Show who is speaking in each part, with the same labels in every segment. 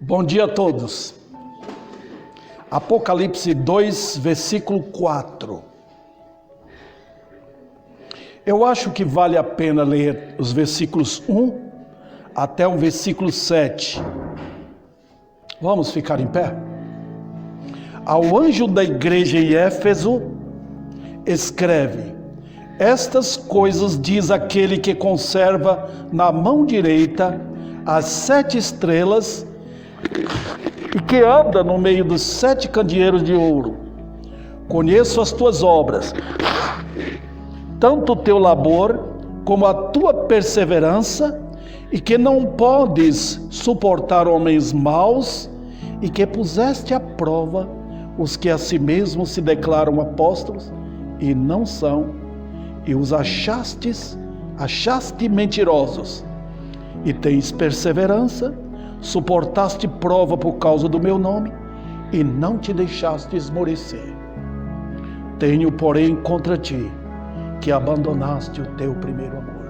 Speaker 1: Bom dia a todos. Apocalipse 2, versículo 4. Eu acho que vale a pena ler os versículos 1 até o versículo 7. Vamos ficar em pé? Ao anjo da igreja em Éfeso, escreve: estas coisas diz aquele que conserva na mão direita as 7 estrelas e que anda no meio dos 7 candeeiros de ouro. Conheço as tuas obras, tanto o teu labor como a tua perseverança, e que não podes suportar homens maus, e que puseste à prova os que a si mesmos se declaram apóstolos e não são, e os achaste mentirosos, e tens perseverança, suportaste prova por causa do meu nome, e não te deixaste esmorecer. Tenho, porém, contra ti, que abandonaste o teu primeiro amor.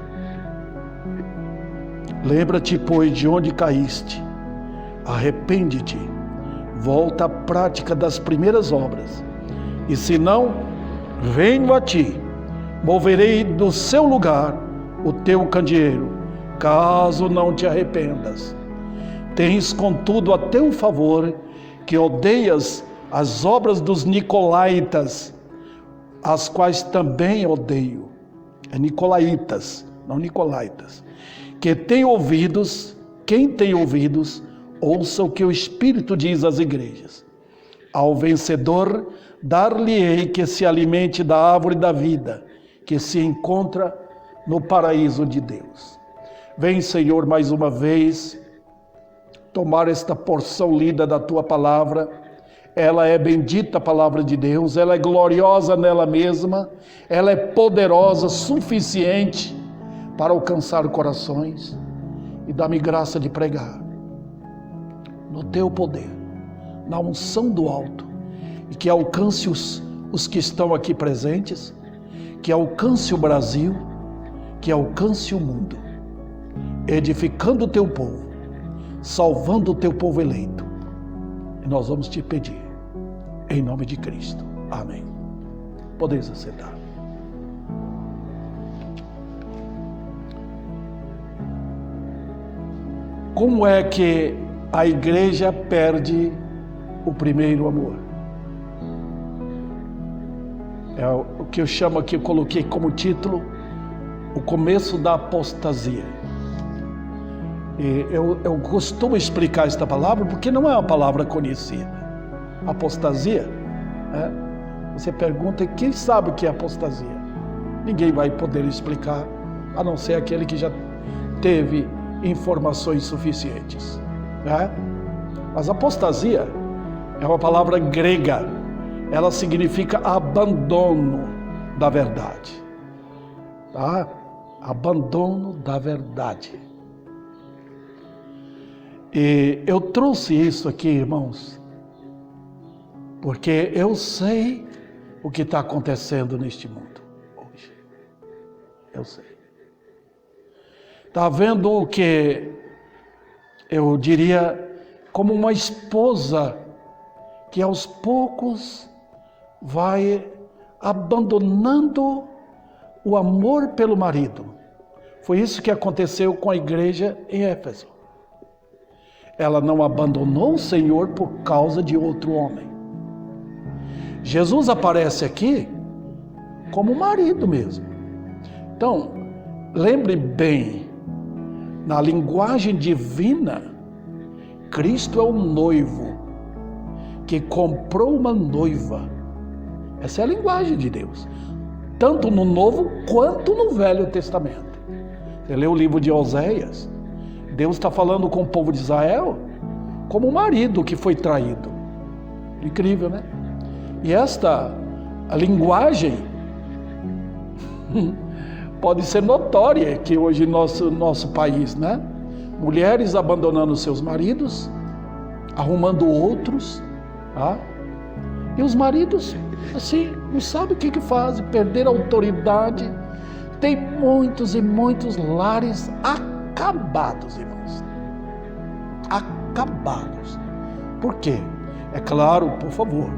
Speaker 1: Lembra-te, pois, de onde caíste, arrepende-te, volta à prática das primeiras obras, e se não, venho a ti, moverei do seu lugar o teu candeeiro, caso não te arrependas. Tens, contudo, a teu favor que odeias as obras dos nicolaítas, as quais também odeio. É nicolaítas, não nicolaitas. Quem tem ouvidos, ouça o que o Espírito diz às igrejas. Ao vencedor, dar-lhe-ei que se alimente da árvore da vida, que se encontra no paraíso de Deus. Vem, Senhor, mais uma vez, tomar esta porção lida da tua palavra. Ela é bendita, a palavra de Deus, ela é gloriosa nela mesma, ela é poderosa, suficiente para alcançar corações, e dá-me graça de pregar no teu poder, na unção do alto, e que alcance os que estão aqui presentes, que alcance o Brasil, que alcance o mundo, edificando o teu povo, salvando o teu povo eleito. E nós vamos te pedir, em nome de Cristo. Amém. Podeis assentar. Como é que a igreja perde o primeiro amor? É o que eu chamo aqui, eu coloquei como título, o começo da apostasia. E eu costumo explicar esta palavra porque não é uma palavra conhecida. Apostasia, você pergunta, quem sabe o que é apostasia? Ninguém vai poder explicar, a não ser aquele que já teve informações suficientes, Mas apostasia é uma palavra grega, ela significa abandono da verdade, Abandono da verdade. E eu trouxe isso aqui, irmãos, porque eu sei o que está acontecendo neste mundo hoje. Eu sei. Está vendo o que eu diria como uma esposa que aos poucos vai abandonando o amor pelo marido. Foi isso que aconteceu com a igreja em Éfeso. Ela não abandonou o Senhor por causa de outro homem. Jesus aparece aqui como marido mesmo. Então, lembre bem, na linguagem divina, Cristo é o noivo que comprou uma noiva. Essa é a linguagem de Deus, tanto no Novo quanto no Velho Testamento. Você lê o livro de Oséias, Deus está falando com o povo de Israel como um marido que foi traído. Incrível, né? E esta linguagem pode ser notória que hoje nosso país, Mulheres abandonando seus maridos, arrumando outros, E os maridos, assim, não sabem o que fazem, perderam a autoridade. Tem muitos e muitos lares acabados, irmãos. acabados. Por quê? É claro, por favor,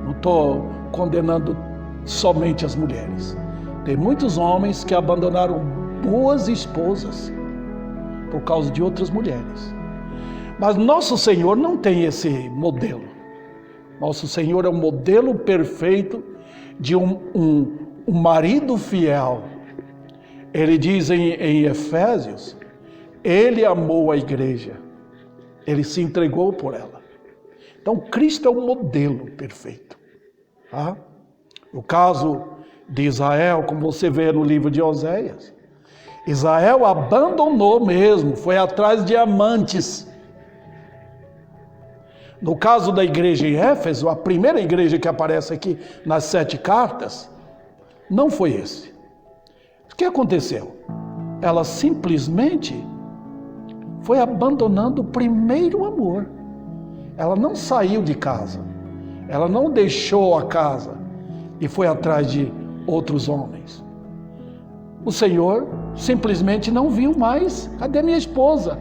Speaker 1: não estou condenando somente as mulheres. Tem muitos homens que abandonaram boas esposas por causa de outras mulheres. Mas nosso Senhor não tem esse modelo. Nosso Senhor é um modelo perfeito de um marido fiel. Ele diz em Efésios, ele amou a igreja, ele se entregou por ela. Então Cristo é um modelo perfeito. Tá? No caso de Israel, como você vê no livro de Oséias, Israel abandonou mesmo, foi atrás de amantes. No caso da igreja em Éfeso, a primeira igreja que aparece aqui nas 7 cartas, não foi esse. O que aconteceu? Ela simplesmente foi abandonando o primeiro amor. Ela não saiu de casa, ela não deixou a casa e foi atrás de outros homens. O Senhor simplesmente não viu mais, cadê minha esposa?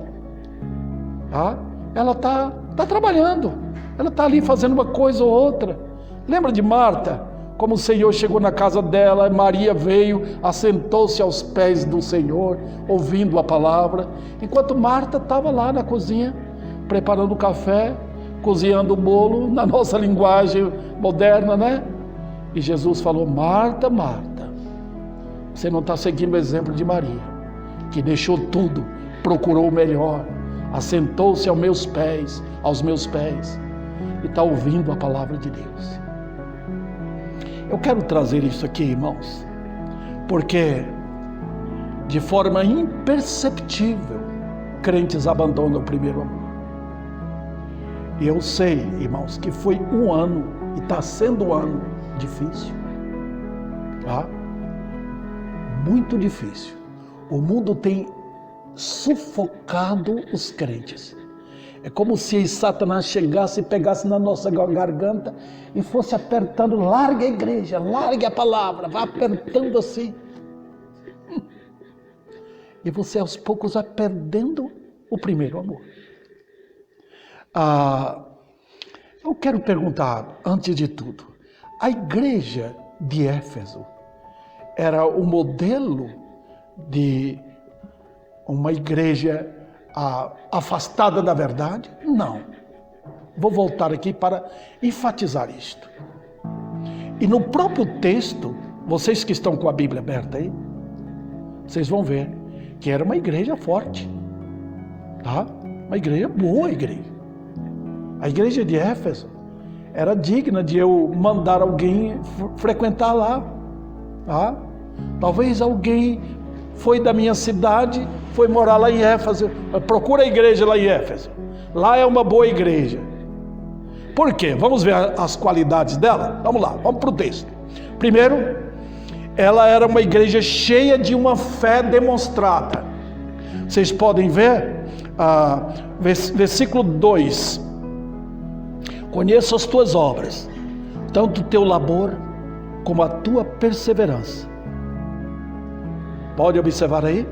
Speaker 1: Ela está trabalhando, ela está ali fazendo uma coisa ou outra. Lembra de Marta? Como o Senhor chegou na casa dela, Maria veio, assentou-se aos pés do Senhor, ouvindo a palavra, enquanto Marta estava lá na cozinha, preparando o café, cozinhando o bolo, na nossa linguagem moderna, né? E Jesus falou: Marta, Marta, você não está seguindo o exemplo de Maria, que deixou tudo, procurou o melhor, assentou-se aos meus pés, e está ouvindo a palavra de Deus. Eu quero trazer isso aqui, irmãos, porque de forma imperceptível, crentes abandonam o primeiro amor. E eu sei, irmãos, que foi um ano, e está sendo um ano difícil, tá? Muito difícil. O mundo tem sufocado os crentes. É como se Satanás chegasse e pegasse na nossa garganta e fosse apertando: larga a igreja, largue a palavra, vá apertando assim. E você aos poucos vai perdendo o primeiro amor. Eu quero perguntar, antes de tudo, a igreja de Éfeso era o modelo de uma igreja afastada da verdade? Não. Vou voltar aqui para enfatizar isto. E no próprio texto, vocês que estão com a Bíblia aberta aí, vocês vão ver que era uma igreja forte, tá? Uma igreja boa, igreja. A igreja de Éfeso era digna de eu mandar alguém frequentar lá, tá? Talvez alguém foi da minha cidade, foi morar lá em Éfeso, procura a igreja lá em Éfeso. Lá é uma boa igreja. Por quê? Vamos ver as qualidades dela? Vamos lá, vamos para o texto. Primeiro, ela era uma igreja cheia de uma fé demonstrada. Vocês podem ver, versículo 2. Conheço as tuas obras, tanto o teu labor como a tua perseverança. Pode observar aí?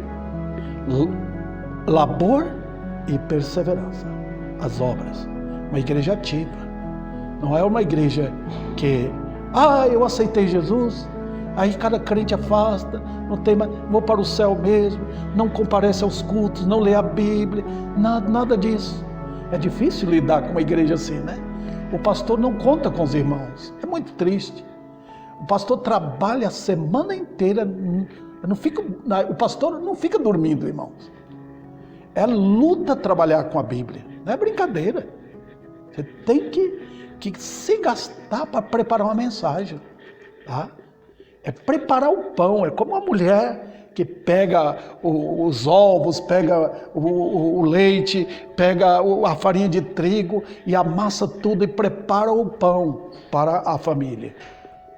Speaker 1: Labor e perseverança. As obras. Uma igreja ativa. Não é uma igreja que, eu aceitei Jesus, aí cada crente afasta, não tem mais, vou para o céu mesmo, não comparece aos cultos, não lê a Bíblia, nada disso. É difícil lidar com uma igreja assim, né? O pastor não conta com os irmãos. É muito triste. O pastor trabalha a semana inteira. O pastor não fica dormindo, irmãos. É luta trabalhar com a Bíblia. Não é brincadeira. Você tem que se gastar para preparar uma mensagem. Tá? É preparar o pão. É como uma mulher que pega os ovos, pega o leite, pega a farinha de trigo e amassa tudo e prepara o pão para a família.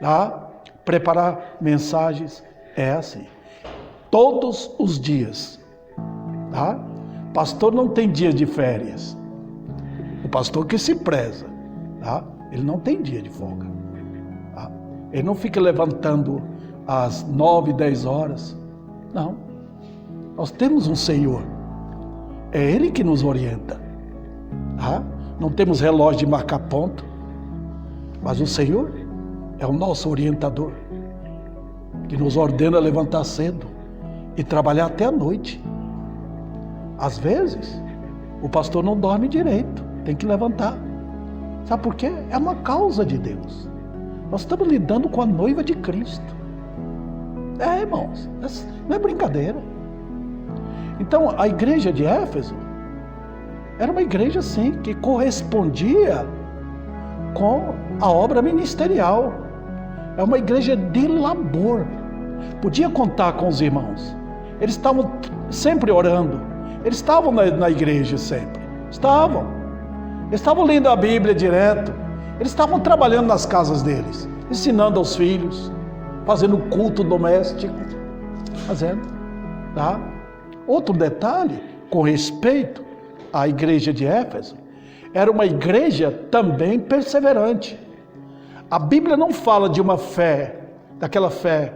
Speaker 1: Tá? Preparar mensagens é assim. Todos os dias. Tá? Pastor não tem dia de férias. O pastor que se preza. Tá? Ele não tem dia de folga. Tá? Ele não fica levantando às 9, 10 horas. Não. Nós temos um Senhor. É Ele que nos orienta. Não temos relógio de marcar ponto, mas o Senhor é o nosso orientador, que nos ordena levantar cedo e trabalhar até a noite. Às vezes, o pastor não dorme direito, tem que levantar. Sabe por quê? É uma causa de Deus. Nós estamos lidando com a noiva de Cristo. Irmãos, não é brincadeira. Então, a igreja de Éfeso era uma igreja, sim, que correspondia com a obra ministerial. É uma igreja de labor. Podia contar com os irmãos. Eles estavam sempre orando. Eles estavam na igreja sempre. Eles estavam lendo a Bíblia direto. Eles estavam trabalhando nas casas deles, ensinando aos filhos, fazendo culto doméstico. Outro detalhe, com respeito à igreja de Éfeso, era uma igreja também perseverante. A Bíblia não fala de uma fé, daquela fé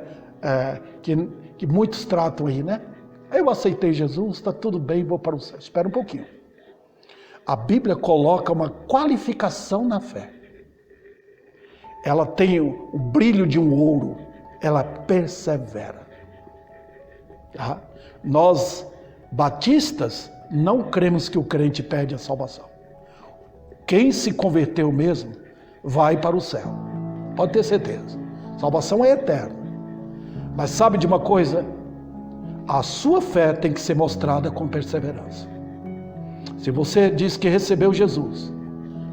Speaker 1: que muitos tratam aí, né? Eu aceitei Jesus, está tudo bem, vou para o céu. Espera um pouquinho. A Bíblia coloca uma qualificação na fé. Ela tem o brilho de um ouro, ela persevera. Nós, batistas, não cremos que o crente perde a salvação. Quem se converteu mesmo, vai para o céu. Pode ter certeza. Salvação é eterna. Mas sabe de uma coisa? A sua fé tem que ser mostrada com perseverança. Se você diz que recebeu Jesus,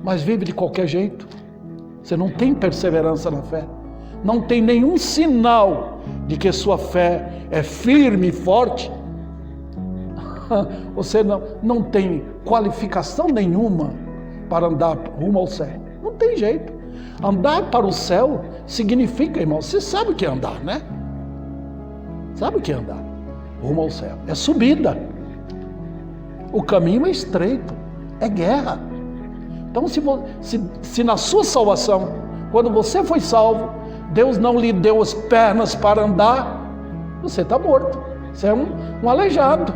Speaker 1: mas vive de qualquer jeito, você não tem perseverança na fé, não tem nenhum sinal de que sua fé é firme e forte, você não tem qualificação nenhuma para andar rumo ao céu. Não tem jeito. Andar para o céu significa, irmão, você sabe o que é andar, né? Sabe o que é andar? Rumo ao céu. É subida. O caminho é estreito. É guerra. Então, se na sua salvação, quando você foi salvo, Deus não lhe deu as pernas para andar, você está morto. Você é um aleijado.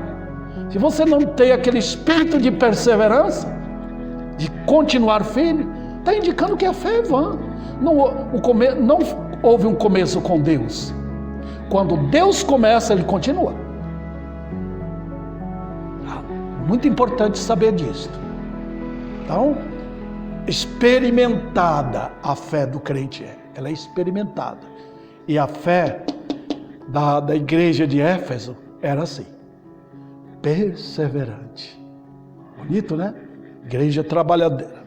Speaker 1: Se você não tem aquele espírito de perseverança, de continuar firme, está indicando que a fé é vã. Não houve um começo com Deus. Quando Deus começa, Ele continua. Muito importante saber disso. Então, experimentada a fé do crente é. Ela é experimentada. E a fé da igreja de Éfeso era assim. Perseverante. Bonito, né? Igreja trabalhadeira.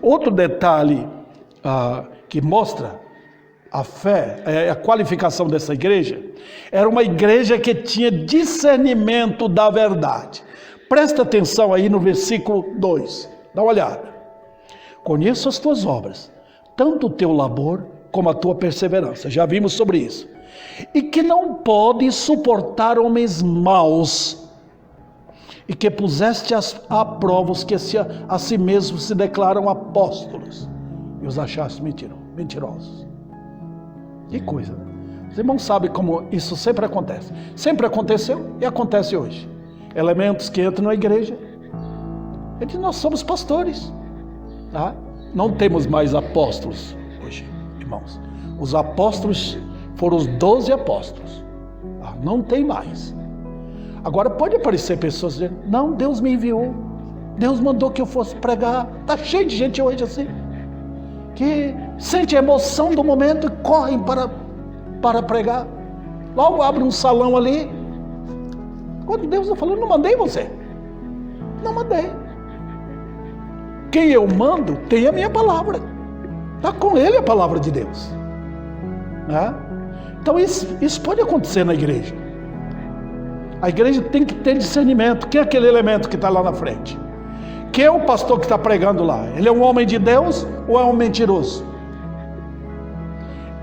Speaker 1: Outro detalhe que mostra a fé, a qualificação dessa igreja, era uma igreja que tinha discernimento da verdade. Presta atenção aí no versículo 2, dá uma olhada. Conheço as tuas obras, tanto o teu labor como a tua perseverança, já vimos sobre isso. E que não podes suportar homens maus, e que puseste à prova os que a si mesmos se declaram apóstolos, e os achaste mentirosos. Que coisa, né? Os irmãos sabem como isso sempre acontece. Sempre aconteceu e acontece hoje. Elementos que entram na igreja. Nós somos pastores. Tá? Não temos mais apóstolos hoje, irmãos. Os apóstolos foram os 12 apóstolos. Tá? Não tem mais. Agora pode aparecer pessoas dizendo, não, Deus me enviou. Deus mandou que eu fosse pregar. Está cheio de gente hoje assim. Que sente a emoção do momento e correm para pregar. Logo abre um salão ali. Quando Deus está falando, não mandei você. Não mandei. Quem eu mando tem a minha palavra. Está com ele a palavra de Deus. Né? Então isso pode acontecer na igreja. A igreja tem que ter discernimento. Quem é aquele elemento que está lá na frente? Quem é o pastor que está pregando lá? Ele é um homem de Deus ou é um mentiroso?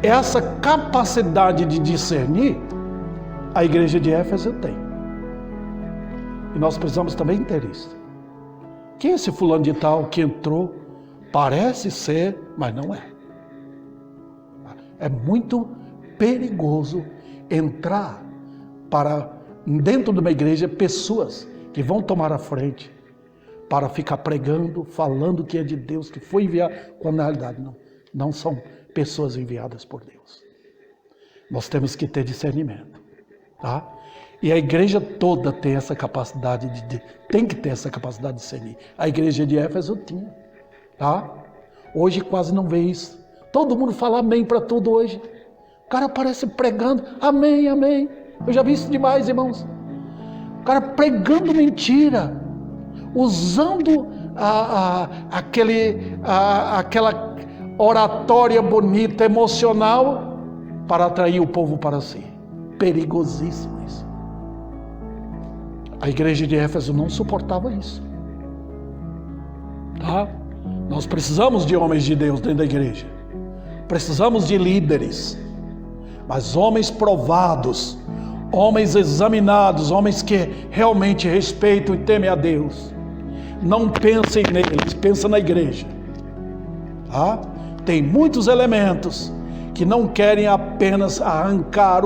Speaker 1: Essa capacidade de discernir, a igreja de Éfeso tem. E nós precisamos também ter isso. Quem é esse fulano de tal que entrou? Parece ser, mas não é. É muito perigoso entrar dentro de uma igreja pessoas que vão tomar a frente para ficar pregando, falando que é de Deus, que foi enviado, quando na realidade não são pessoas enviadas por Deus. Nós temos que ter discernimento, tá? E a igreja toda tem essa capacidade tem que ter essa capacidade de discernir. A igreja de Éfeso tinha, tá? Hoje quase não vê isso. Todo mundo fala amém para tudo hoje. O cara aparece pregando, amém, amém. Eu já vi isso demais, irmãos. O cara pregando mentira, usando aquela oratória bonita, emocional, para atrair o povo para si. Perigosíssimo isso. A igreja de Éfeso não suportava isso. Tá? Nós precisamos de homens de Deus dentro da igreja. Precisamos de líderes. Mas homens provados, homens examinados, homens que realmente respeitam e temem a Deus. Não pensem neles, pensem na igreja. Tá? Tem muitos elementos que não querem apenas arrancar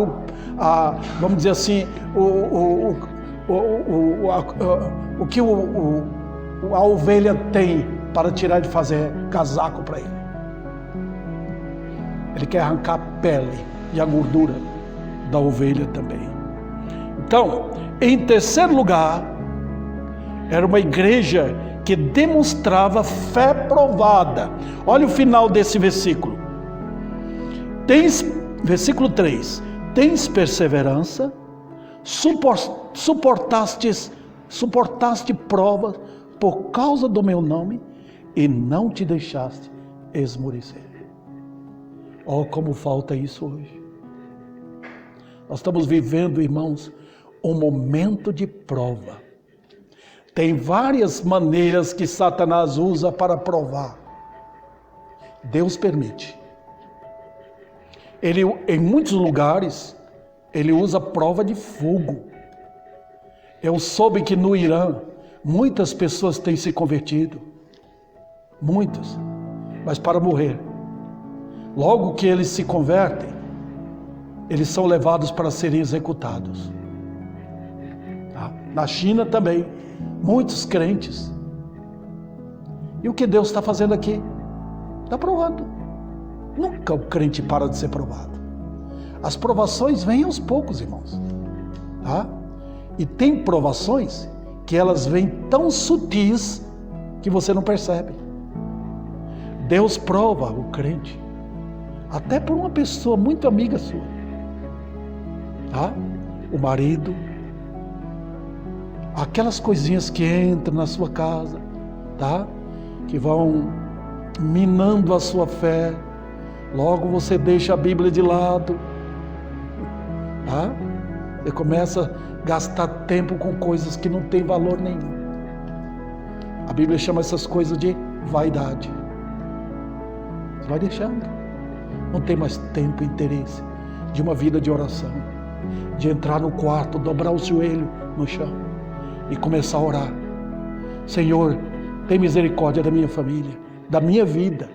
Speaker 1: vamos dizer assim, o que a ovelha tem para tirar de fazer casaco para ele. Ele quer arrancar a pele e a gordura da ovelha também. Então, em terceiro lugar, era uma igreja que demonstrava fé provada. Olha o final desse versículo. Versículo 3. Tens perseverança, suportaste provas por causa do meu nome e não te deixaste esmorecer. Oh, como falta isso hoje. Nós estamos vivendo, irmãos, um momento de prova. Tem várias maneiras que Satanás usa para provar. Deus permite. Ele, em muitos lugares, ele usa prova de fogo. Eu soube que no Irã, muitas pessoas têm se convertido. Muitas. Mas para morrer. Logo que eles se convertem, eles são levados para serem executados. Tá? Na China também, muitos crentes. E o que Deus está fazendo aqui? Está provando. Nunca o crente para de ser provado. As provações vêm aos poucos, irmãos. Tá? E tem provações que elas vêm tão sutis que você não percebe. Deus prova o crente. Até por uma pessoa muito amiga sua. Tá? O marido. Aquelas coisinhas que entram na sua casa. Tá? Que vão minando a sua fé. Logo você deixa a Bíblia de lado. Tá? Você começa a gastar tempo com coisas que não tem valor nenhum. A Bíblia chama essas coisas de vaidade. Você vai deixando. Não tem mais tempo e interesse de uma vida de oração. De entrar no quarto, dobrar o joelho no chão e começar a orar. Senhor, tem misericórdia da minha família, da minha vida.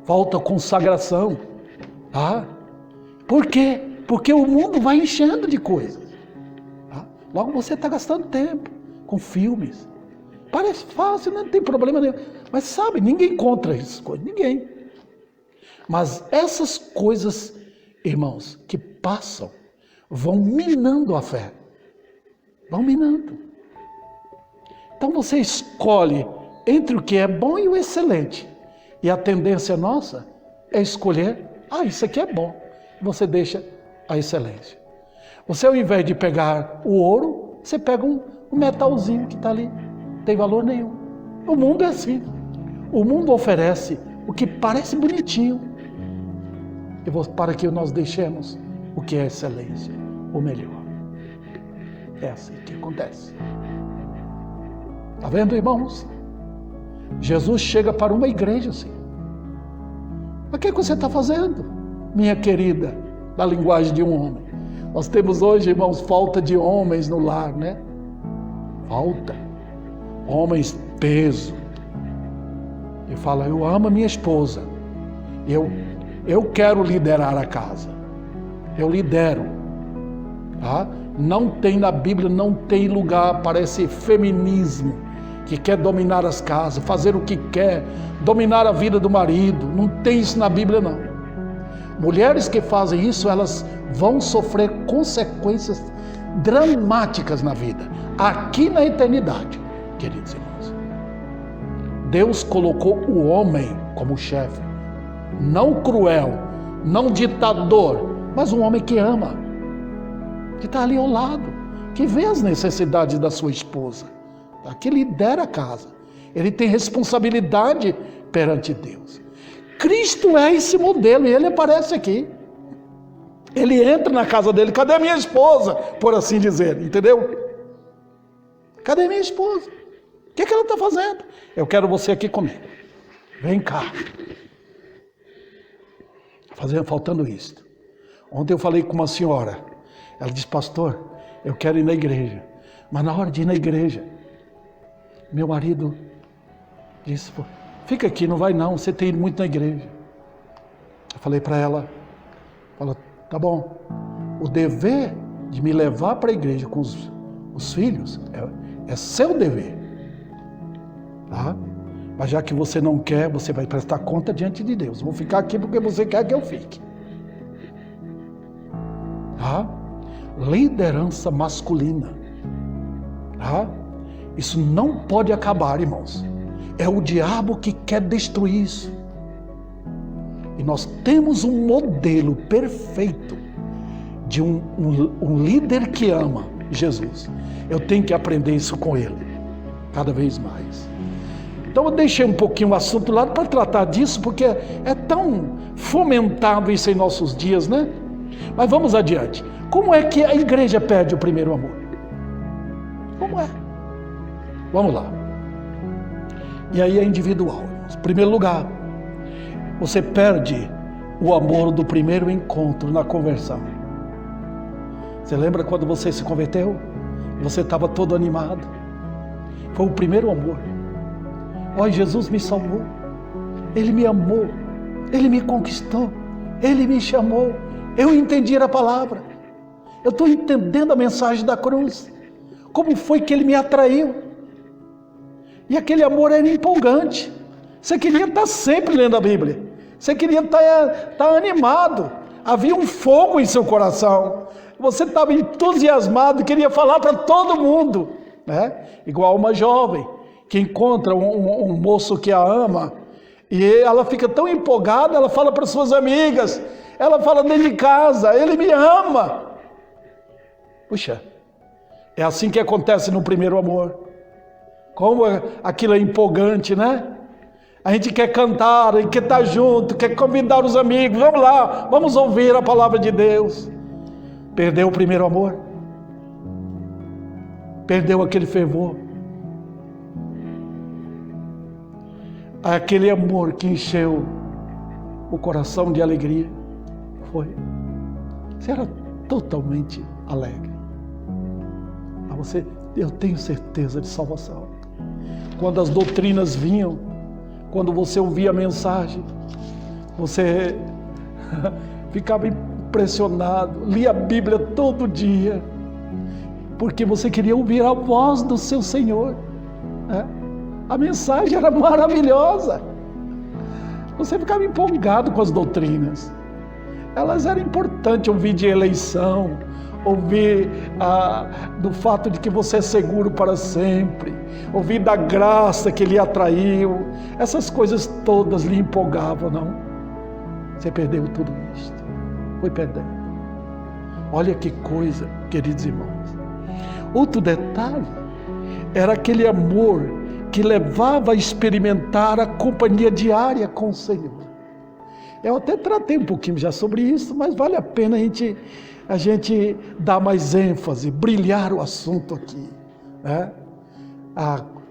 Speaker 1: Falta consagração. Tá? Por quê? Porque o mundo vai enchendo de coisas. Tá? Logo você está gastando tempo com filmes. Parece fácil, não tem problema nenhum. Mas sabe, ninguém contra essas coisas, ninguém. Mas essas coisas, irmãos, que passam, vão minando a fé. Vão minando. Então você escolhe entre o que é bom e o excelente. E a tendência nossa é escolher, isso aqui é bom. Você deixa a excelência. Você, ao invés de pegar o ouro, você pega um metalzinho que está ali. Não tem valor nenhum. O mundo é assim. O mundo oferece o que parece bonitinho. Para que nós deixemos o que é excelência, o melhor. É assim que acontece. Está vendo, irmãos? Jesus chega para uma igreja assim. O que você está fazendo, minha querida, na linguagem de um homem? Nós temos hoje, irmãos, falta de homens no lar, né? Falta. Homens peso. E fala, eu amo a minha esposa. Eu quero liderar a casa. Eu lidero. Tá? Não tem na Bíblia, não tem lugar para esse feminismo que quer dominar as casas, fazer o que quer, dominar a vida do marido. Não tem isso na Bíblia, não. Mulheres que fazem isso, elas vão sofrer consequências dramáticas na vida, aqui na eternidade, queridos irmãos. Deus colocou o homem como chefe, não cruel, não ditador, mas um homem que ama, que está ali ao lado, que vê as necessidades da sua esposa, tá? Que lidera a casa, ele tem responsabilidade perante Deus. Cristo é esse modelo e ele aparece aqui. Ele entra na casa dele, cadê minha esposa? Por assim dizer, entendeu? Cadê minha esposa? O que ela está fazendo? Eu quero você aqui comigo. Vem cá. Faltando isto. Ontem eu falei com uma senhora. Ela disse, pastor, eu quero ir na igreja. Mas na hora de ir na igreja, meu marido disse, fica aqui, não vai não, você tem ido muito na igreja. Eu falei para ela, tá bom, o dever de me levar para a igreja com os filhos é seu dever, tá? Mas já que você não quer, você vai prestar conta diante de Deus. Vou ficar aqui porque você quer que eu fique, tá? Liderança masculina, tá? Isso não pode acabar, irmãos. É o diabo que quer destruir isso. E nós temos um modelo perfeito de um líder que ama Jesus. Eu tenho que aprender isso com ele, cada vez mais. Então eu deixei um pouquinho o assunto lá para tratar disso, porque é tão fomentado isso em nossos dias, né? Mas vamos adiante. Como é que a igreja perde o primeiro amor? Como é? Vamos lá. E aí é individual. Em primeiro lugar, você perde o amor do primeiro encontro na conversão. Você lembra quando você se converteu? Você estava todo animado. Foi o primeiro amor. Olha, Jesus me salvou. Ele me amou. Ele me conquistou. Ele me chamou. Eu entendi a palavra. Eu estou entendendo a mensagem da cruz. Como foi que ele me atraiu? E aquele amor era empolgante. Você queria estar sempre lendo a Bíblia. Você queria estar animado. Havia um fogo em seu coração. Você estava entusiasmado, queria falar para todo mundo, né? Igual uma jovem que encontra um moço que a ama e ela fica tão empolgada, ela fala para suas amigas, ela fala dentro de casa, ele me ama. Puxa, é assim que acontece no primeiro amor. Como aquilo é empolgante, né? A gente quer cantar, a gente quer estar junto, quer convidar os amigos, vamos lá, vamos ouvir a palavra de Deus. Perdeu o primeiro amor? Perdeu aquele fervor? Aquele amor que encheu o coração de alegria? Foi. Você era totalmente alegre. Mas eu tenho certeza de salvação. Quando as doutrinas vinham, quando você ouvia a mensagem, você ficava impressionado, lia a Bíblia todo dia, porque você queria ouvir a voz do seu Senhor, né? A mensagem era maravilhosa, você ficava empolgado com as doutrinas, elas eram importantes, ouvir de eleição, ouvir do fato de que você é seguro para sempre, ouvir da graça que lhe atraiu, essas coisas todas lhe empolgavam, não? Você perdeu tudo isso, foi perdendo. Olha que coisa, queridos irmãos. Outro detalhe era aquele amor que levava a experimentar a companhia diária com o Senhor. Eu até tratei um pouquinho já sobre isso, mas vale a pena a gente dar mais ênfase, brilhar o assunto aqui, né?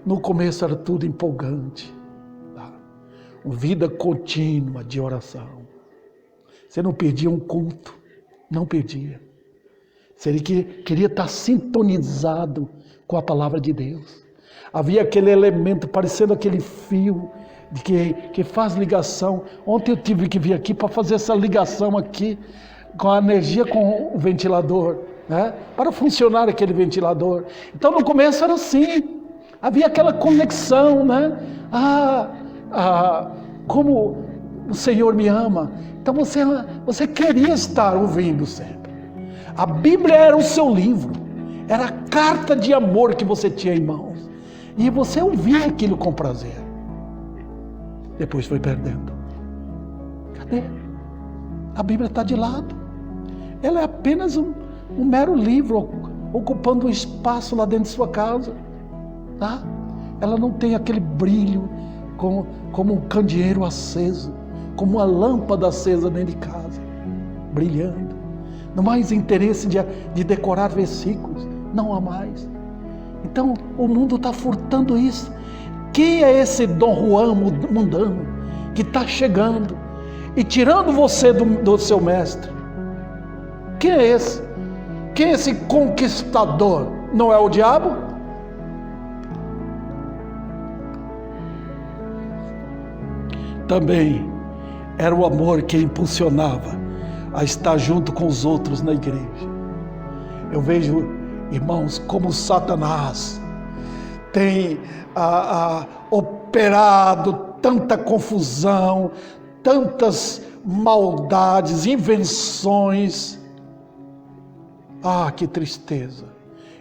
Speaker 1: No começo era tudo empolgante, tá? Uma vida contínua de oração. Você não perdia um culto, não perdia. Você queria estar sintonizado com a palavra de Deus. Havia aquele elemento, parecendo aquele fio que faz ligação. Ontem eu tive que vir aqui para fazer essa ligação aqui, com a energia com o ventilador, né? Para funcionar aquele ventilador. Então no começo era assim, Havia aquela conexão, né? Como o Senhor me ama. Então você queria estar ouvindo sempre. A Bíblia era o seu livro. Era a carta de amor que você tinha em mãos. E você ouvia aquilo com prazer. Depois foi perdendo. Cadê? A Bíblia está de lado. Ela é apenas um mero livro, ocupando um espaço lá dentro de sua casa. Tá? Ela não tem aquele brilho como um candeeiro aceso, como uma lâmpada acesa dentro de casa, brilhando. Não há mais interesse de decorar versículos, não há mais. Então o mundo está furtando isso. Quem é esse Dom Juan mundano que está chegando e tirando você do seu mestre? Quem é esse? Quem é esse conquistador? Não é o diabo? Também era o amor que impulsionava a estar junto com os outros na igreja. Eu vejo, irmãos, como Satanás tem operado tanta confusão, tantas maldades, invenções. Que tristeza.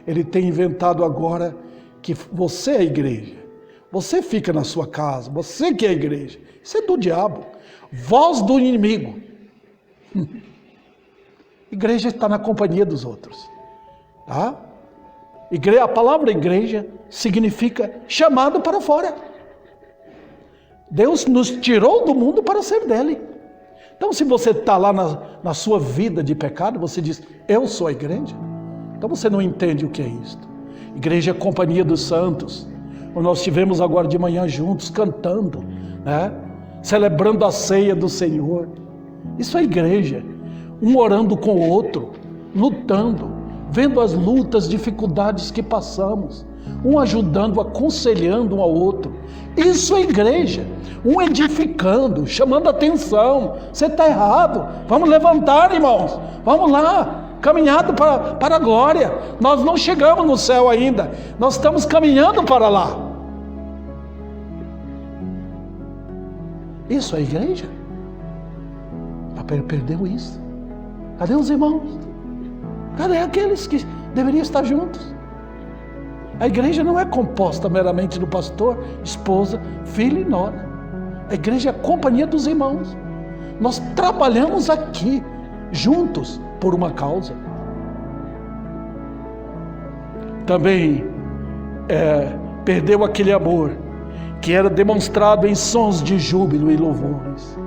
Speaker 1: Ele tem inventado agora que você é a igreja. Você fica na sua casa, você que é a igreja. Isso é do diabo. Voz do inimigo. Igreja está na companhia dos outros. Tá? A palavra igreja significa chamado para fora. Deus nos tirou do mundo para ser dele. Então, se você está lá na sua vida de pecado, você diz, eu sou a igreja. Então você não entende o que é isto. Igreja é a companhia dos santos. Nós estivemos agora de manhã juntos, cantando, né? Celebrando a ceia do Senhor. Isso é igreja. Um orando com o outro, lutando, vendo as lutas, dificuldades que passamos. Um ajudando, aconselhando um ao outro. Isso é igreja. Um edificando, chamando atenção. Você está errado. Vamos levantar, irmãos. Vamos lá. Caminhado para a glória. Nós não chegamos no céu ainda. Nós estamos caminhando para lá. Isso é igreja? Perdeu isso. Cadê os irmãos? Cadê aqueles que deveriam estar juntos? A igreja não é composta meramente do pastor, esposa, filho e nora. A igreja é a companhia dos irmãos. Nós trabalhamos aqui, juntos, por uma causa. Também perdeu aquele amor que era demonstrado em sons de júbilo e louvores.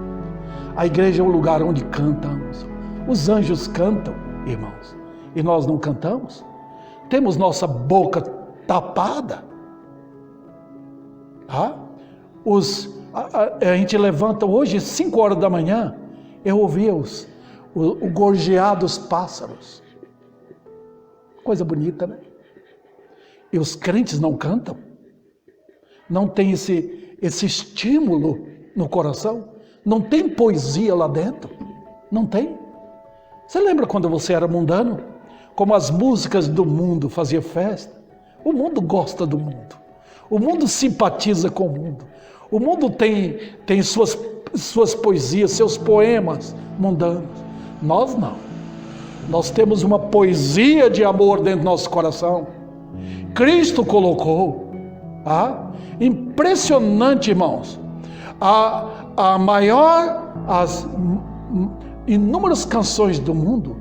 Speaker 1: A igreja é um lugar onde cantamos. Os anjos cantam, irmãos, e nós não cantamos? Temos nossa boca tapada. A gente levanta hoje, 5 horas da manhã, eu ouvi o gorjear dos pássaros. Coisa bonita, né? E os crentes não cantam? Não tem esse estímulo no coração? Não tem poesia lá dentro? Não tem? Você lembra quando você era mundano? Como as músicas do mundo faziam festa? O mundo gosta do mundo. O mundo simpatiza com o mundo. O mundo tem suas poesias, seus poemas mundanos. Nós não. Nós temos uma poesia de amor dentro do nosso coração. Cristo colocou. Impressionante, irmãos. As inúmeras canções do mundo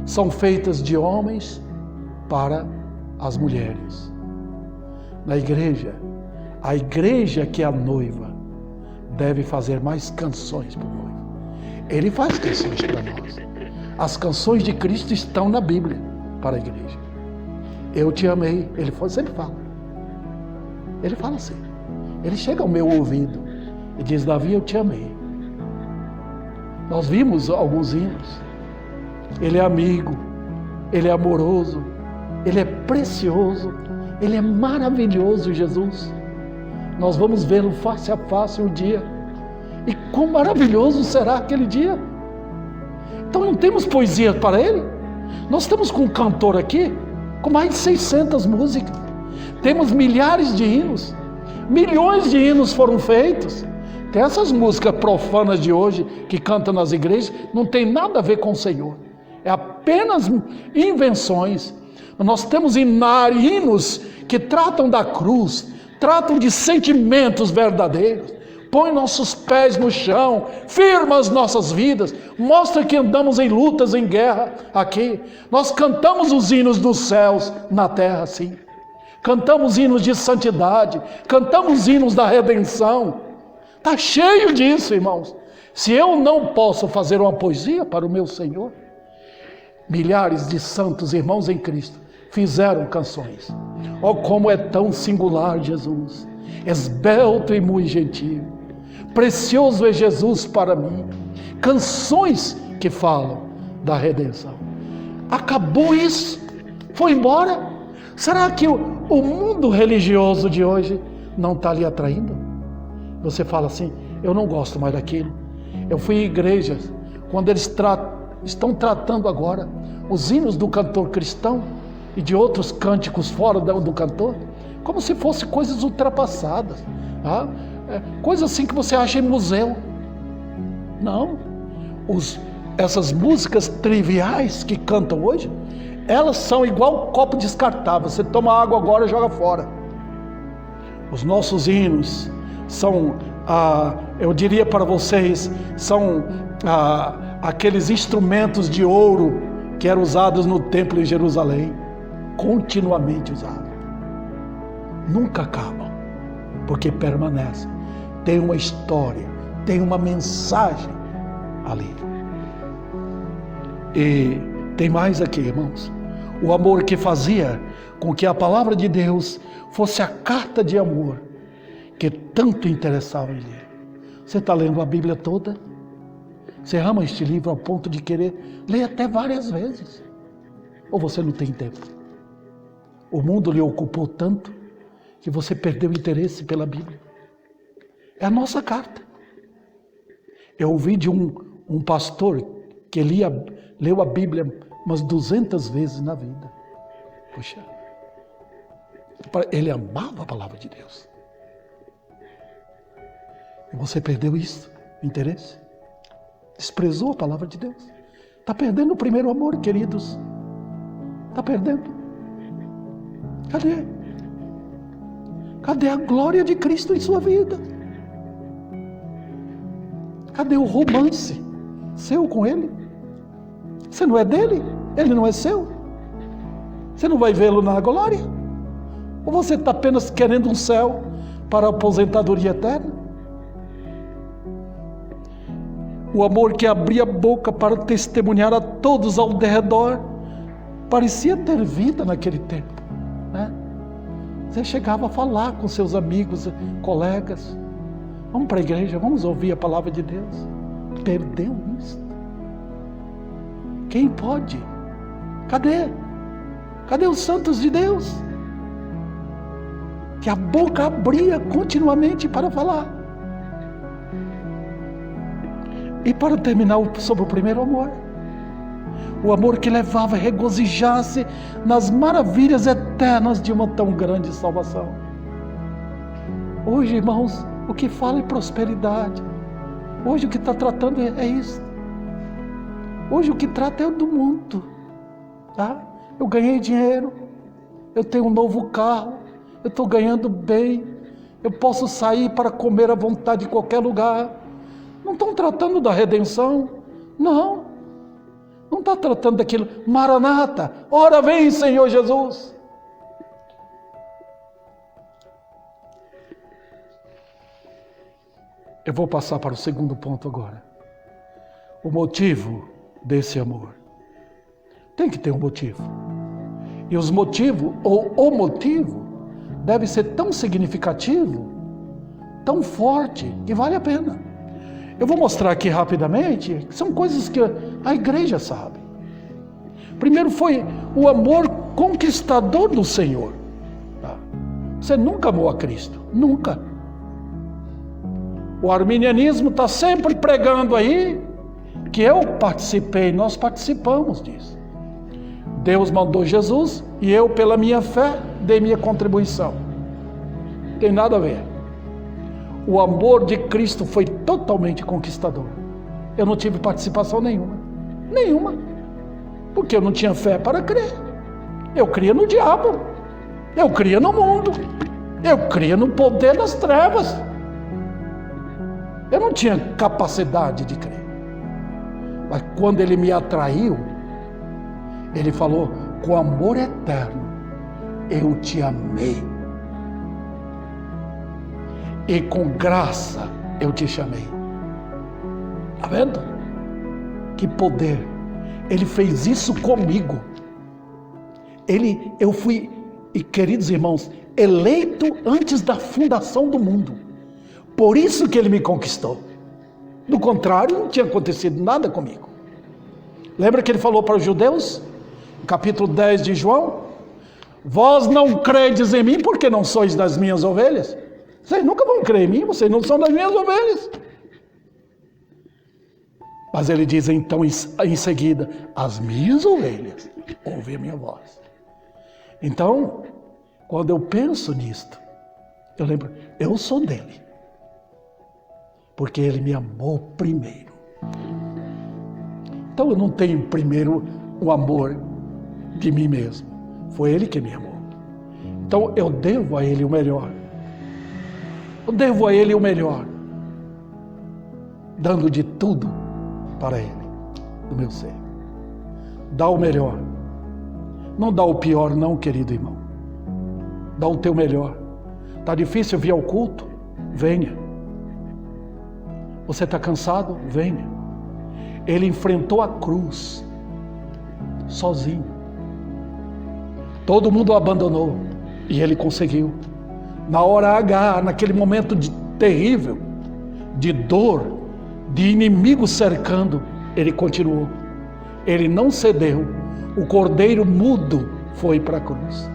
Speaker 1: são feitas de homens para as mulheres. Na igreja, a igreja que é a noiva deve fazer mais canções para o noivo. Ele faz canções para nós. As canções de Cristo estão na Bíblia para a igreja. Eu te amei. Ele sempre fala. Ele fala assim. Ele chega ao meu ouvido e diz, Davi, eu te amei. Nós vimos alguns hinos. Ele é amigo, ele é amoroso, ele é precioso, ele é maravilhoso, Jesus. Nós vamos vê-lo face a face um dia. E quão maravilhoso será aquele dia. Então não temos poesia para ele? Nós estamos com um cantor aqui, com mais de 600 músicas. Temos milhares de hinos, milhões de hinos foram feitos. Tem essas músicas profanas de hoje que cantam nas igrejas, não tem nada a ver com o Senhor. É apenas invenções. Nós temos hinos que tratam da cruz, tratam de sentimentos verdadeiros, põe nossos pés no chão, firma as nossas vidas, mostra que andamos em lutas, em guerra aqui. Nós cantamos os hinos dos céus na terra, sim. Cantamos hinos de santidade, cantamos hinos da redenção. Está cheio disso, irmãos. Se eu não posso fazer uma poesia para o meu Senhor, milhares de santos irmãos em Cristo fizeram canções. Oh, como é tão singular Jesus, esbelto e muito gentil, precioso é Jesus para mim. Canções que falam da redenção. Acabou isso? Foi embora? Será que o mundo religioso de hoje não está lhe atraindo? Você fala assim, eu não gosto mais daquilo. Eu fui em igrejas, quando eles estão tratando agora os hinos do cantor cristão e de outros cânticos fora do cantor, como se fossem coisas ultrapassadas, coisas assim que você acha em museu. Não, essas músicas triviais que cantam hoje, elas são igual um copo descartável, você toma água agora e joga fora. Os nossos hinos são, eu diria para vocês, são aqueles instrumentos de ouro que eram usados no templo em Jerusalém, continuamente usados. Nunca acabam, porque permanecem. Tem uma história, tem uma mensagem ali. E tem mais aqui, irmãos. O amor que fazia com que a palavra de Deus fosse a carta de amor que tanto interessava em ler. Você está lendo a Bíblia toda? Você ama este livro ao ponto de querer ler até várias vezes? Ou você não tem tempo? O mundo lhe ocupou tanto que você perdeu o interesse pela Bíblia. É a nossa carta. Eu ouvi de um pastor que leu a Bíblia umas 200 vezes na vida. Puxa, ele amava a palavra de Deus. E você perdeu isso, interesse? Desprezou a palavra de Deus. Está perdendo o primeiro amor, queridos. Está perdendo. Cadê? Cadê a glória de Cristo em sua vida? Cadê o romance seu com Ele? Você não é dele? Ele não é seu? Você não vai vê-lo na glória? Ou você está apenas querendo um céu para a aposentadoria eterna? O amor que abria a boca para testemunhar a todos ao redor parecia ter vida naquele tempo, né? Você chegava a falar com seus amigos, colegas, vamos para a igreja, vamos ouvir a palavra de Deus. Perdeu isso. Quem pode? Cadê? Cadê os santos de Deus? Que a boca abria continuamente para falar. E para terminar sobre o primeiro amor, o amor que levava a regozijar-se nas maravilhas eternas de uma tão grande salvação. Hoje, irmãos, o que fala é prosperidade. Hoje o que está tratando é isso. Hoje o que trata é o do mundo. Tá? Eu ganhei dinheiro, eu tenho um novo carro, eu estou ganhando bem, eu posso sair para comer à vontade em qualquer lugar. Não estão tratando da redenção, não. Não está tratando daquilo. Maranata, ora vem, Senhor Jesus. Eu vou passar para o segundo ponto agora. O motivo desse amor. Tem que ter um motivo. E os motivos, ou o motivo, deve ser tão significativo, tão forte, que vale a pena. Eu vou mostrar aqui rapidamente, que são coisas que a igreja sabe. Primeiro foi o amor conquistador do Senhor. Você nunca amou a Cristo, nunca. O arminianismo está sempre pregando aí, que eu participei, nós participamos disso. Deus mandou Jesus e eu, pela minha fé, dei minha contribuição. Tem nada a ver. O amor de Cristo foi totalmente conquistador. Eu não tive participação nenhuma. Nenhuma. Porque eu não tinha fé para crer. Eu cria no diabo. Eu cria no mundo. Eu cria no poder das trevas. Eu não tinha capacidade de crer. Mas quando ele me atraiu, ele falou: com amor eterno, eu te amei. E com graça eu te chamei. Está vendo? Que poder. Ele fez isso comigo. Eu fui, e queridos irmãos, eleito antes da fundação do mundo. Por isso que ele me conquistou. Do contrário, não tinha acontecido nada comigo. Lembra que ele falou para os judeus, no capítulo 10 de João: vós não credes em mim porque não sois das minhas ovelhas. Vocês nunca vão crer em mim, vocês não são das minhas ovelhas. Mas ele diz então em seguida: as minhas ovelhas ouvem a minha voz. Então, quando eu penso nisto, eu lembro, eu sou dele. Porque ele me amou primeiro. Então eu não tenho primeiro o amor de mim mesmo. Foi ele que me amou. Então eu devo a ele o melhor. Eu devo a ele o melhor. Dando de tudo para ele, do meu ser. Dá o melhor. Não dá o pior não, querido irmão. Dá o teu melhor. Está difícil vir ao culto? Venha. Você está cansado? Venha. Ele enfrentou a cruz sozinho. Todo mundo o abandonou e ele conseguiu. Na hora H, naquele momento terrível, de dor, de inimigo cercando, ele continuou. Ele não cedeu. O cordeiro mudo foi para a cruz.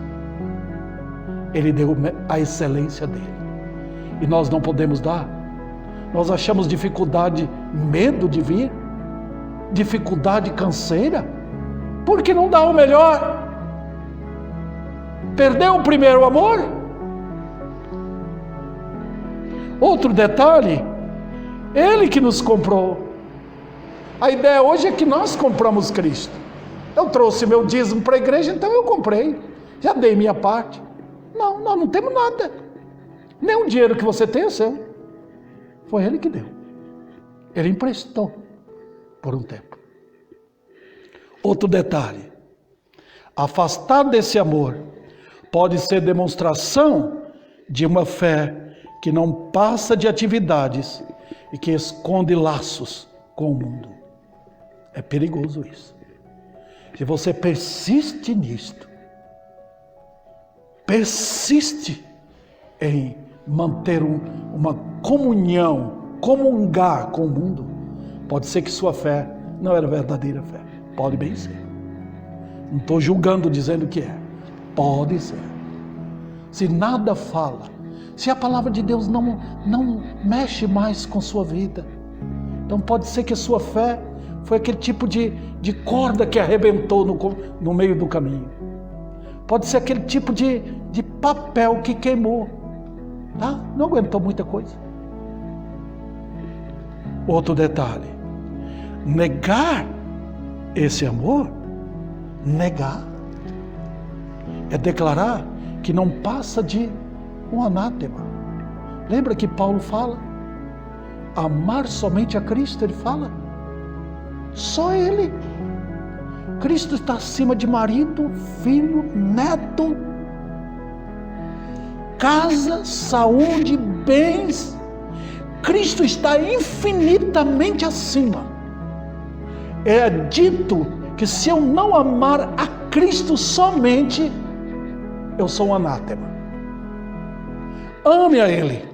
Speaker 1: Ele deu a excelência dele. E nós não podemos dar. Nós achamos dificuldade, medo de vir, dificuldade, canseira, porque não dá o melhor. Perdeu o primeiro amor. Outro detalhe, ele que nos comprou. A ideia hoje é que nós compramos Cristo. Eu trouxe meu dízimo para a igreja, então eu comprei. Já dei minha parte. Não, nós não temos nada. Nem o dinheiro que você tem é seu. Foi ele que deu. Ele emprestou por um tempo. Outro detalhe. Afastar desse amor pode ser demonstração de uma fé que não passa de atividades e que esconde laços com o mundo. É perigoso isso. Se você persiste nisto, persiste em manter uma comunhão, comungar com o mundo, pode ser que sua fé não era verdadeira fé. Pode bem ser. Não estou julgando, dizendo que é. Pode ser. Se nada fala, se a palavra de Deus não mexe mais com sua vida, então pode ser que a sua fé foi aquele tipo de corda que arrebentou no meio do caminho. Pode ser aquele tipo de papel que queimou. Tá? Não aguentou muita coisa. Outro detalhe. Negar esse amor, negar, é declarar que não passa de um anátema. Lembra que Paulo fala? Amar somente a Cristo, ele fala. Só ele. Cristo está acima de marido, filho, neto, casa, saúde, bens. Cristo está infinitamente acima. É dito que se eu não amar a Cristo somente, eu sou um anátema. Ame a Ele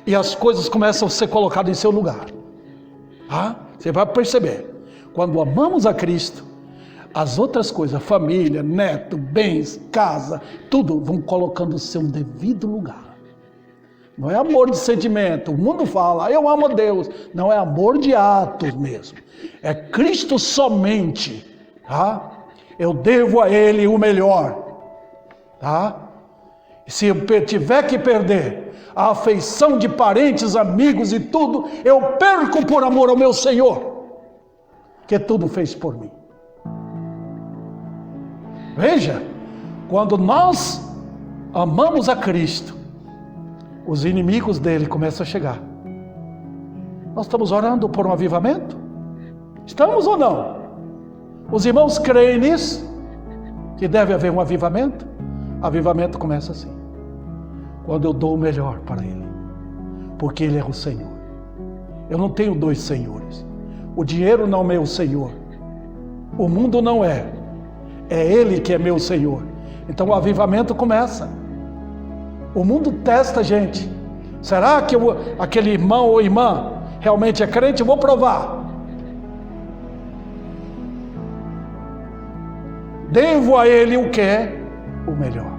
Speaker 1: e as coisas começam a ser colocadas em seu lugar. Você vai perceber, quando amamos a Cristo, as outras coisas, família, neto, bens, casa, tudo vão colocando o seu devido lugar. Não é amor de sentimento. O mundo fala, eu amo a Deus. Não, é amor de atos mesmo. É Cristo somente. Tá? Eu devo a Ele o melhor. Tá? Se eu tiver que perder a afeição de parentes, amigos e tudo, eu perco por amor ao meu Senhor, que tudo fez por mim. Veja, quando nós amamos a Cristo, os inimigos dele começam a chegar. Nós estamos orando por um avivamento? Estamos ou não? Os irmãos creem nisso? Que deve haver um avivamento? Avivamento começa assim, quando eu dou o melhor para Ele, porque Ele é o Senhor. Eu não tenho dois senhores. O dinheiro não é meu Senhor, o mundo não é. É Ele que é meu Senhor. Então o avivamento começa. O mundo testa a gente. Será que aquele irmão ou irmã realmente é crente? Eu vou provar. Devo a Ele o que é o melhor.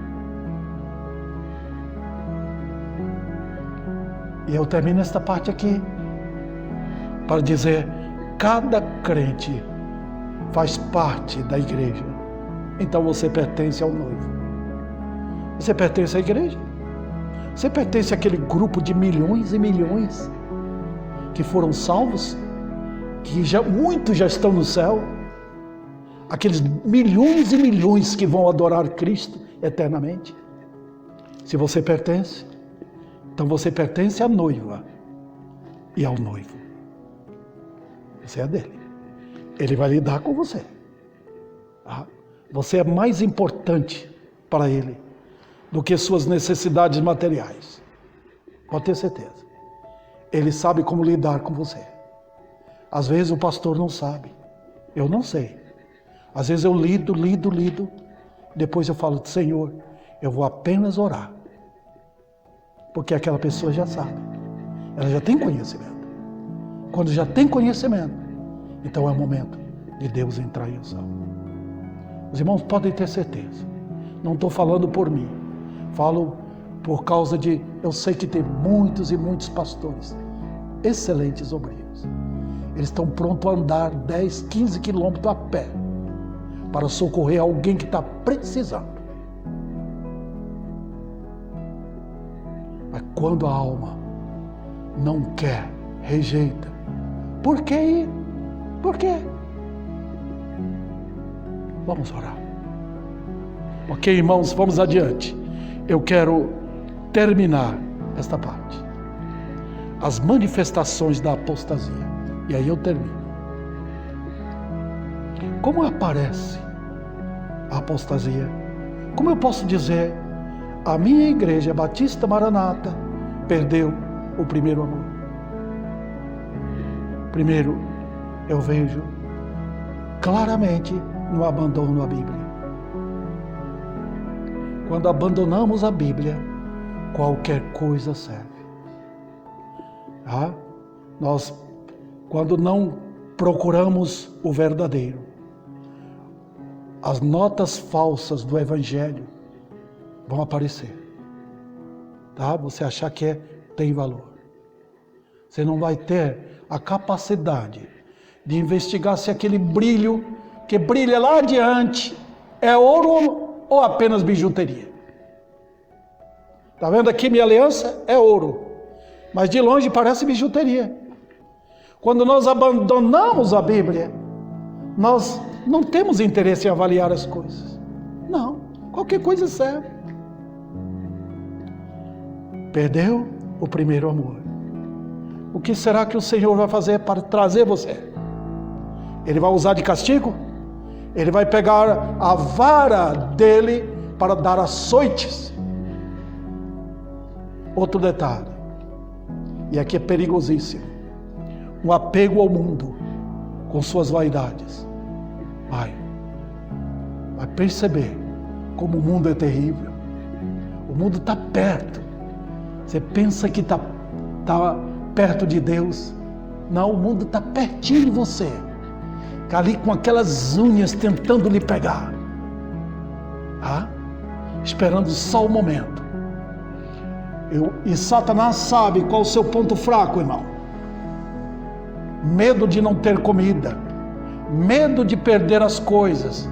Speaker 1: E eu termino esta parte aqui para dizer: cada crente faz parte da igreja. Então você pertence ao noivo. Você pertence à igreja. Você pertence àquele grupo de milhões e milhões que foram salvos, que muitos já estão no céu. Aqueles milhões e milhões que vão adorar Cristo eternamente. Se você pertence, então você pertence à noiva e ao noivo. Você é dele. Ele vai lidar com você. Você é mais importante para ele do que suas necessidades materiais. Pode ter certeza. Ele sabe como lidar com você. Às vezes o pastor não sabe. Eu não sei. Às vezes eu lido. Depois eu falo: Senhor, eu vou apenas orar. Porque aquela pessoa já sabe. Ela já tem conhecimento. Quando já tem conhecimento, então é o momento de Deus entrar em ação. Os irmãos podem ter certeza. Não estou falando por mim. Falo por causa de... Eu sei que tem muitos e muitos pastores, excelentes obreiros. Eles estão prontos a andar 10, 15 quilômetros a pé para socorrer alguém que está precisando. Mas quando a alma não quer, rejeita. Por que ir? Por quê? Vamos orar. Ok, irmãos, vamos adiante. Eu quero terminar esta parte. As manifestações da apostasia. E aí eu termino. Como aparece a apostasia? Como eu posso dizer: a minha igreja Batista Maranata perdeu o primeiro amor? Primeiro, eu vejo claramente no abandono à Bíblia. Quando abandonamos a Bíblia, qualquer coisa serve. Nós, quando não procuramos o verdadeiro, as notas falsas do Evangelho vão aparecer. Você achar que tem valor. Você não vai ter a capacidade de investigar se aquele brilho que brilha lá adiante é ouro ou apenas bijuteria. Está vendo aqui minha aliança? É ouro. Mas de longe parece bijuteria. Quando nós abandonamos a Bíblia, nós não temos interesse em avaliar as coisas. Não, qualquer coisa serve. Perdeu o primeiro amor. O que será que o Senhor vai fazer para trazer você? Ele vai usar de castigo? Ele vai pegar a vara dele para dar açoites? Outro detalhe, e aqui é perigosíssimo: um apego ao mundo com suas vaidades. Vai perceber como o mundo é terrível. O mundo está perto. Você pensa que está perto de Deus. Não, o mundo está pertinho de você. Está ali com aquelas unhas tentando lhe pegar. Esperando só o momento. E Satanás sabe qual é o seu ponto fraco, irmão. Medo de não ter comida. Medo de perder as coisas.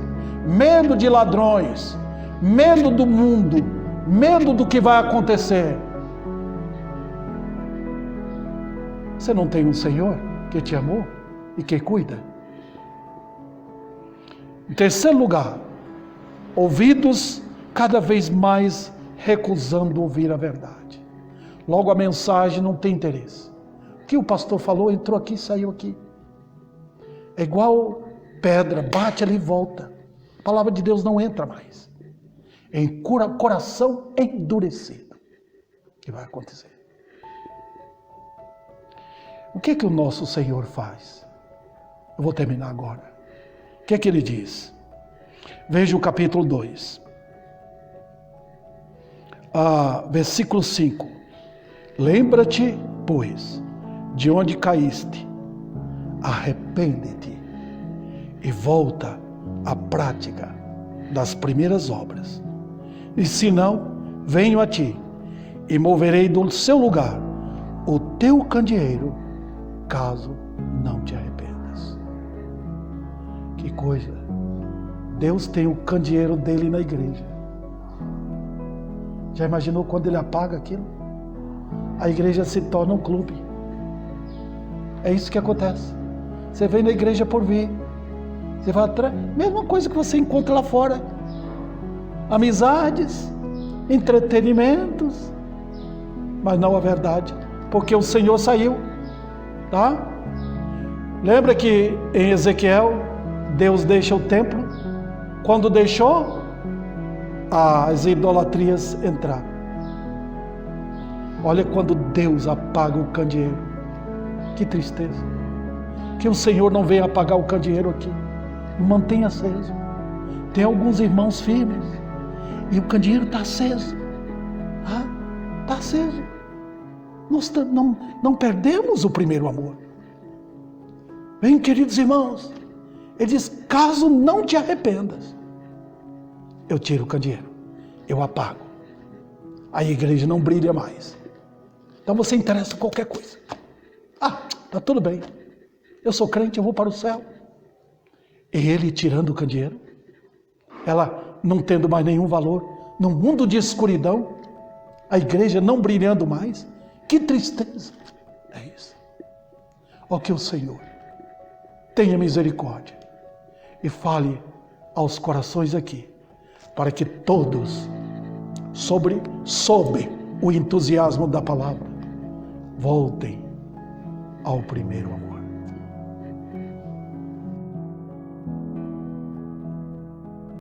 Speaker 1: Medo de ladrões. Medo do mundo. medo do que vai acontecer. Você não tem um Senhor que te amou e que cuida? Em terceiro lugar, ouvidos cada vez mais recusando ouvir a verdade. Logo a mensagem não tem interesse. O que o pastor falou, entrou aqui, saiu aqui. É igual pedra, bate ali e volta. A palavra de Deus não entra mais. Em coração endurecido. O que vai acontecer? O que o nosso Senhor faz? Eu vou terminar agora. O que ele diz? Veja o capítulo 2. Versículo 5. Lembra-te, pois, de onde caíste. Arrepende-te e volta à prática das primeiras obras. E se não, venho a ti e moverei do seu lugar o teu candeeiro, caso não te arrependas. Que coisa! Deus tem o candeeiro dele na igreja. Já imaginou quando ele apaga aquilo? A igreja se torna um clube. É isso que acontece. Você vem na igreja por vir. Você vai atrás, mesma coisa que você encontra lá fora. Amizades, entretenimentos, mas não a verdade, porque o Senhor saiu, tá? Lembra que em Ezequiel, Deus deixa o templo? Quando deixou, as idolatrias entraram. Olha quando Deus apaga o candeeiro. Que tristeza. Que o Senhor não venha apagar o candeeiro aqui. Mantenha aceso. Tem alguns irmãos firmes e o candeeiro está aceso. Está aceso. Nós não perdemos o primeiro amor. Bem, queridos irmãos, ele diz, caso não te arrependas, eu tiro o candeeiro, eu apago. A igreja não brilha mais. Então você interessa em qualquer coisa. Tá tudo bem. Eu sou crente, eu vou para o céu. E ele tirando o candeeiro, ela não tendo mais nenhum valor, num mundo de escuridão, a igreja não brilhando mais. Que tristeza. É isso. Ó, que o Senhor tenha misericórdia e fale aos corações aqui, para que todos, sob o entusiasmo da palavra, voltem ao primeiro amor.